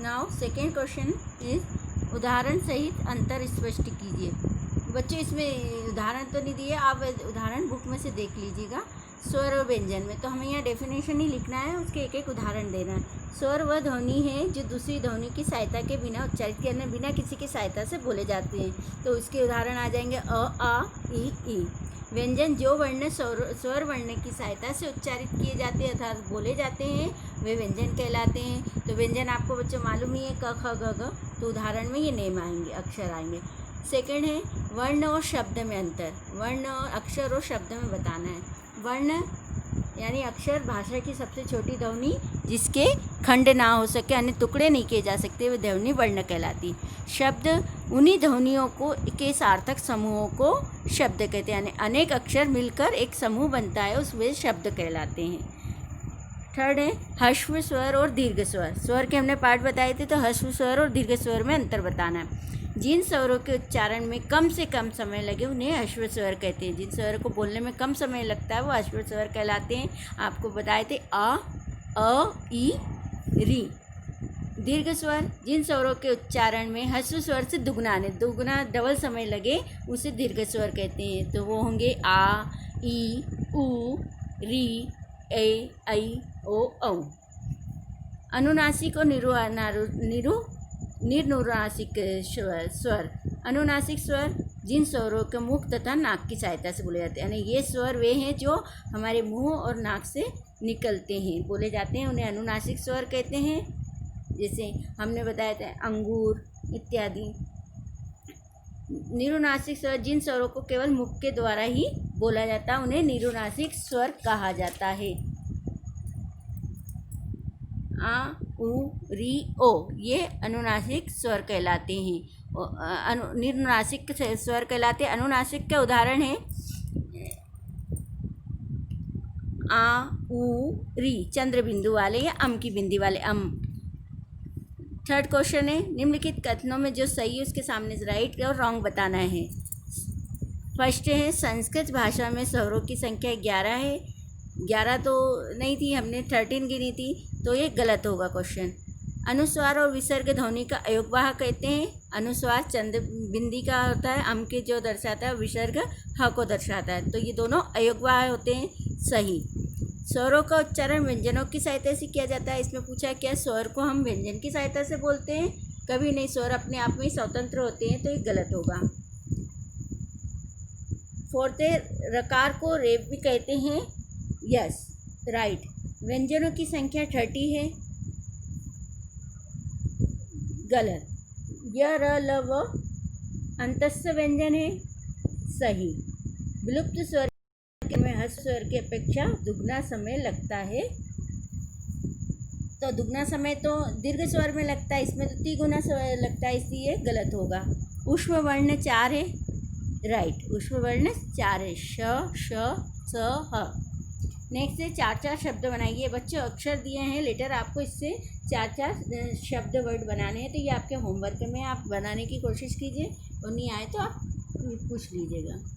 Now second question is उदाहरण सहित अंतर स्पष्ट कीजिए। बच्चों इसमें उदाहरण तो नहीं दिए, आप उदाहरण बुक में से देख लीजिएगा। स्वर और व्यंजन में तो हमें यहाँ डेफिनेशन ही लिखना है, उसके एक एक उदाहरण देना है। स्वर वह ध्वनि है जो दूसरी ध्वनि की सहायता के बिना उच्चारित करने बिना किसी की सहायता से बोले जाते हैं। तो उसके उदाहरण आ जाएंगे अ, आ, ई। व्यंजन जो वर्ण स्वर वर्ण की सहायता से उच्चारित किए जाते हैं अर्थात बोले जाते हैं वे व्यंजन कहलाते हैं। तो व्यंजन आपको बच्चों मालूम ही है, क ख ग घ। तो उदाहरण में ये नेम आएंगे, अक्षर आएंगे। सेकंड है वर्ण और शब्द में अंतर। वर्ण और अक्षर और शब्द में बताना है। वर्ण यानी अक्षर भाषा की सबसे छोटी ध्वनि जिसके खंड ना हो सके, अन्य टुकड़े नहीं किए जा सकते, वह ध्वनि वर्ण कहलाती। शब्द उन्हीं ध्वनियों को के सार्थक समूहों को शब्द कहते हैं, यानी अनेक अक्षर मिलकर एक समूह बनता है, उस वे शब्द कहलाते हैं। थर्ड है ह्रस्व स्वर और दीर्घ स्वर। स्वर के हमने पार्ट बताए थे, तो ह्रस्व स्वर और दीर्घ स्वर में अंतर बताना है। जिन स्वरों के उच्चारण में कम से कम समय लगे उन्हें ह्रस्व स्वर कहते हैं। जिन स्वर को बोलने में कम समय लगता है वो ह्रस्व स्वर कहलाते हैं। आपको बताए थे अ, ई, री। दीर्घ स्वर जिन स्वरों के उच्चारण में ह्रस्व स्वर से दुगना डबल समय लगे उसे दीर्घ स्वर कहते हैं। तो वो होंगे आ, ई, उ, री, ए, ऐ, ओ, औ। अनुनासिक और निर्नुनासिक स्वर। अनुनासिक स्वर जिन स्वरों के मुख तथा नाक की सहायता से बोले जाते हैं, यानी ये स्वर वे हैं जो हमारे मुंह और नाक से निकलते हैं, बोले जाते हैं, उन्हें अनुनासिक स्वर कहते हैं। जैसे हमने बताया था अंगूर इत्यादि। निरुनासिक स्वर जिन स्वरों को केवल मुख के द्वारा ही बोला जाता है उन्हें निरुनासिक स्वर कहा जाता है। आ, उ, री, ओ ये अनुनासिक स्वर कहलाते हैं। निर्नुनासिक स्वर कहलाते हैं। अनुनासिक के उदाहरण है आ, उ, री चंद्र बिंदु वाले या अम की बिंदी वाले अम। थर्ड क्वेश्चन है निम्नलिखित कथनों में जो सही है उसके सामने राइट और रॉन्ग बताना है। फर्स्ट है संस्कृत भाषा में स्वरों की संख्या 11 है। 11 तो नहीं थी, हमने 13 गिनी थी, तो ये गलत होगा क्वेश्चन। अनुस्वार और विसर्ग ध्वनि का अयोगवाह कहते हैं। अनुस्वार चंद्र बिंदी का होता है, अम के जो दर्शाता है, विसर्ग ह को दर्शाता है, तो ये दोनों अयोगवाह होते हैं, सही। स्वरों का उच्चारण व्यंजनों की सहायता से किया जाता है। इसमें पूछा है क्या स्वर को हम व्यंजन की सहायता से बोलते हैं? कभी नहीं, स्वर अपने आप में स्वतंत्र होते हैं, तो ये गलत होगा। फोर्थ है रकार को रेप भी कहते हैं। Yes, right. व्यंजनों की संख्या 30 है, गलत। य, र, ल, व अंतस्थ व्यंजन है, सही। विलुप्त स्वर में ह्रस्व स्वर की अपेक्षा दुगना समय लगता है, तो दुगना समय तो दीर्घ स्वर में लगता है, इसमें तो 3 गुना समय लगता है, इसलिए गलत होगा। उष्म वर्ण 4 है, राइट। उष्म वर्ण 4 है, श, स, ह। नेक्स्ट है 4-4 शब्द बनाइए। बच्चों अक्षर दिए हैं, लेटर आपको इससे 4-4 शब्द वर्ड बनाने हैं, तो ये आपके होमवर्क में आप बनाने की कोशिश कीजिए, और नहीं आए तो आप पूछ लीजिएगा।